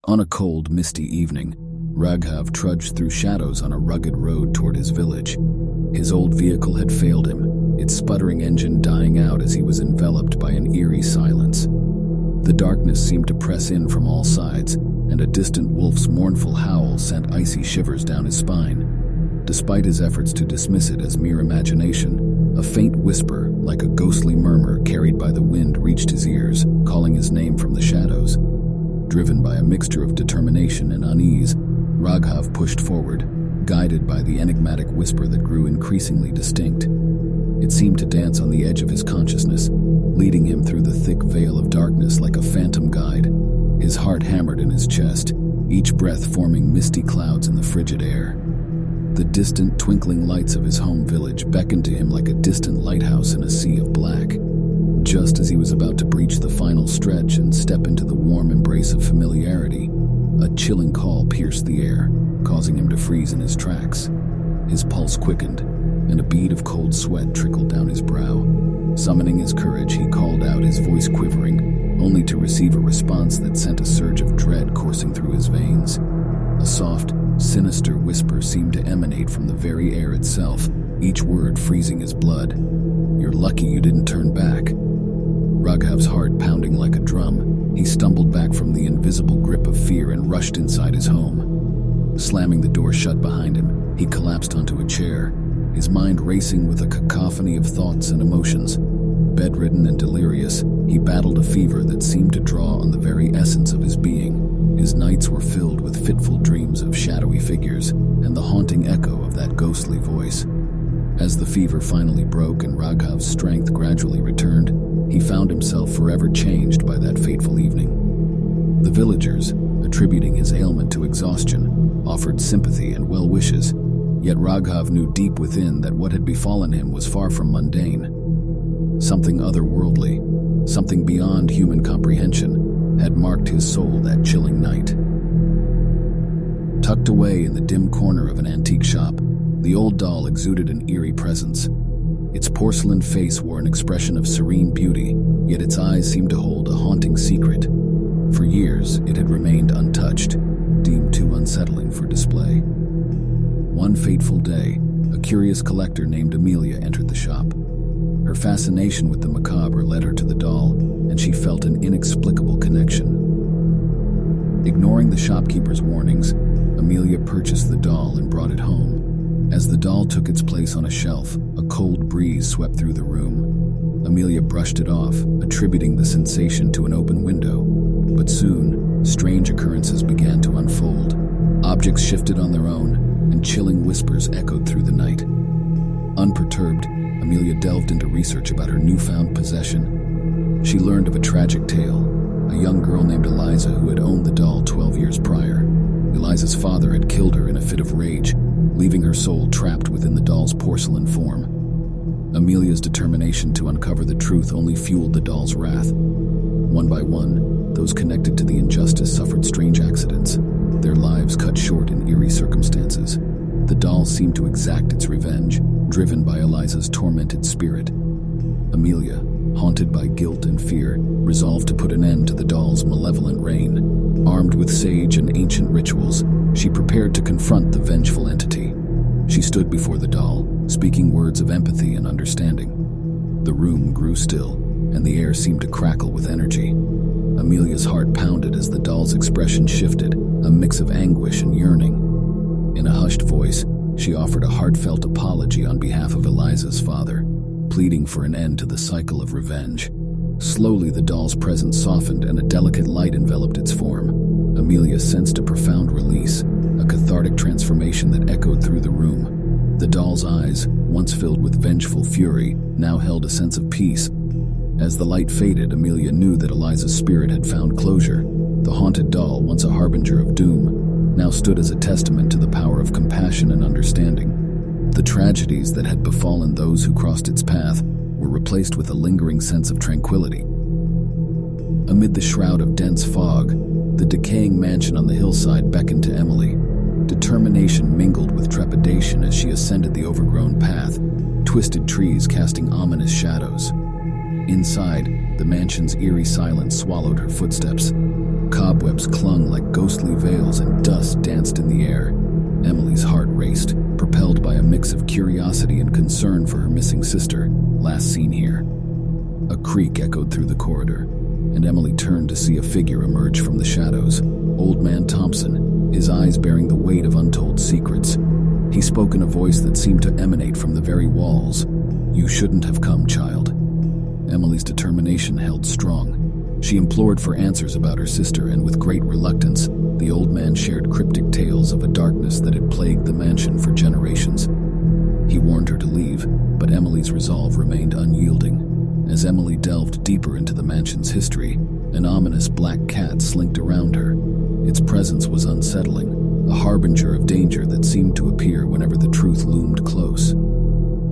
On a cold, misty evening, Raghav trudged through shadows on a rugged road toward his village. His old vehicle had failed him, its sputtering engine dying out as he was enveloped by an eerie silence. The darkness seemed to press in from all sides, and a distant wolf's mournful howl sent icy shivers down his spine. Despite his efforts to dismiss it as mere imagination, a faint whisper, like a ghostly murmur carried by the wind, reached his ears, calling his name from the shadows. Driven by a mixture of determination and unease, Raghav pushed forward, guided by the enigmatic whisper that grew increasingly distinct. It seemed to dance on the edge of his consciousness, leading him through the thick veil of darkness like a phantom guide. His heart hammered in his chest, each breath forming misty clouds in the frigid air. The distant twinkling lights of his home village beckoned to him like a distant lighthouse in a sea of black. Just as he was about to breach the final stretch and step into the warm embrace of familiarity, a chilling call pierced the air, causing him to freeze in his tracks. His pulse quickened, and a bead of cold sweat trickled down his brow. Summoning his courage, he called out, his voice quivering, only to receive a response that sent a surge of dread coursing through his veins. A soft, sinister whisper seemed to emanate from the very air itself, each word freezing his blood. "You're lucky you didn't turn back." Raghav's heart pounding like a drum, he stumbled back from the invisible grip of fear and rushed inside his home. Slamming the door shut behind him, he collapsed onto a chair, his mind racing with a cacophony of thoughts and emotions. Bedridden and delirious, he battled a fever that seemed to draw on the very essence of his being. His nights were filled with fitful dreams of shadowy figures and the haunting echo of that ghostly voice. As the fever finally broke and Raghav's strength gradually returned, he found himself forever changed by that fateful evening. The villagers, attributing his ailment to exhaustion, offered sympathy and well wishes, yet Raghav knew deep within that what had befallen him was far from mundane. Something otherworldly, something beyond human comprehension, had marked his soul that chilling night. Tucked away in the dim corner of an antique shop, the old doll exuded an eerie presence. Its porcelain face wore an expression of serene beauty, yet its eyes seemed to hold a haunting secret. For years, it had remained untouched, deemed too unsettling for display. One fateful day, a curious collector named Amelia entered the shop. Her fascination with the macabre led her to the doll, and she felt an inexplicable connection. Ignoring the shopkeeper's warnings, Amelia purchased the doll and brought it home. As the doll took its place on a shelf, a cold breeze swept through the room. Amelia brushed it off, attributing the sensation to an open window. But soon, strange occurrences began to unfold. Objects shifted on their own, and chilling whispers echoed through the night. Unperturbed, Amelia delved into research about her newfound possession. She learned of a tragic tale, a young girl named Eliza who had owned the doll 12 years prior. Eliza's father had killed her in a fit of rage, leaving her soul trapped within the doll's porcelain form. Amelia's determination to uncover the truth only fueled the doll's wrath. One by one, those connected to the injustice suffered strange accidents, their lives cut short in eerie circumstances. The doll seemed to exact its revenge, driven by Eliza's tormented spirit. Amelia, haunted by guilt and fear, resolved to put an end to the doll's malevolent reign. Armed with sage and ancient rituals, she prepared to confront the vengeful entity. She stood before the doll, speaking words of empathy and understanding. The room grew still, and the air seemed to crackle with energy. Amelia's heart pounded as the doll's expression shifted, a mix of anguish and yearning. In a hushed voice, she offered a heartfelt apology on behalf of Eliza's father, pleading for an end to the cycle of revenge. Slowly, the doll's presence softened and a delicate light enveloped its form. Amelia sensed a profound release, a cathartic transformation that echoed through the room. The doll's eyes, once filled with vengeful fury, now held a sense of peace. As the light faded, Amelia knew that Eliza's spirit had found closure. The haunted doll, once a harbinger of doom, now stood as a testament to the power of compassion and understanding. The tragedies that had befallen those who crossed its path were replaced with a lingering sense of tranquility. Amid the shroud of dense fog, the decaying mansion on the hillside beckoned to Emily. Determination mingled with trepidation as she ascended the overgrown path, twisted trees casting ominous shadows. Inside, the mansion's eerie silence swallowed her footsteps. Cobwebs clung like ghostly veils and dust danced in the air. Emily's heart raced, propelled by a mix of curiosity and concern for her missing sister, last seen here. A creak echoed through the corridor, and Emily turned to see a figure emerge from the shadows. Old Man Thompson, his eyes bearing the weight of untold secrets. He spoke in a voice that seemed to emanate from the very walls. "You shouldn't have come, child." Emily's determination held strong. She implored for answers about her sister, and with great reluctance, the old man shared cryptic tales of a darkness that had plagued the mansion for generations. He warned her to leave, but Emily's resolve remained unyielding. As Emily delved deeper into the mansion's history, an ominous black cat slinked around her. Its presence was unsettling, a harbinger of danger that seemed to appear whenever the truth loomed close.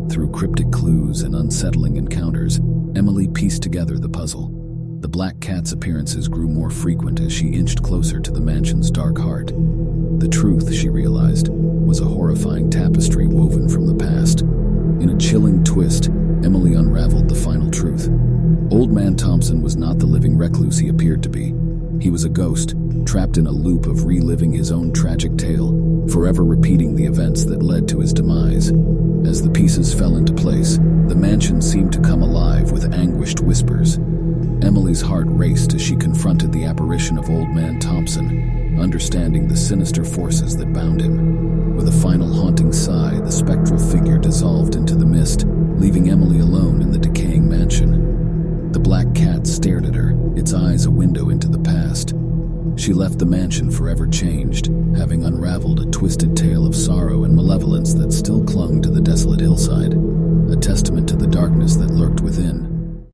Through cryptic clues and unsettling encounters, Emily pieced together the puzzle. The black cat's appearances grew more frequent as she inched closer to the mansion's dark heart. The truth, she realized, was a horrifying tapestry woven from the past. In a chilling twist, Emily unraveled the final truth. Old Man Thompson was not the living recluse he appeared to be. He was a ghost, trapped in a loop of reliving his own tragic tale, forever repeating the events that led to his demise. As the pieces fell into place, the mansion seemed to come alive with anguished whispers. Emily's heart raced as she confronted the apparition of Old Man Thompson, understanding the sinister forces that bound him. With a final haunting sigh, the spectral figure dissolved into the mist, leaving Emily alone in the decaying mansion. The black cat stared at her, its eyes a window into the past. She left the mansion forever changed, having unraveled a twisted tale of sorrow and malevolence that still clung to the desolate hillside, a testament to the darkness that lurked within.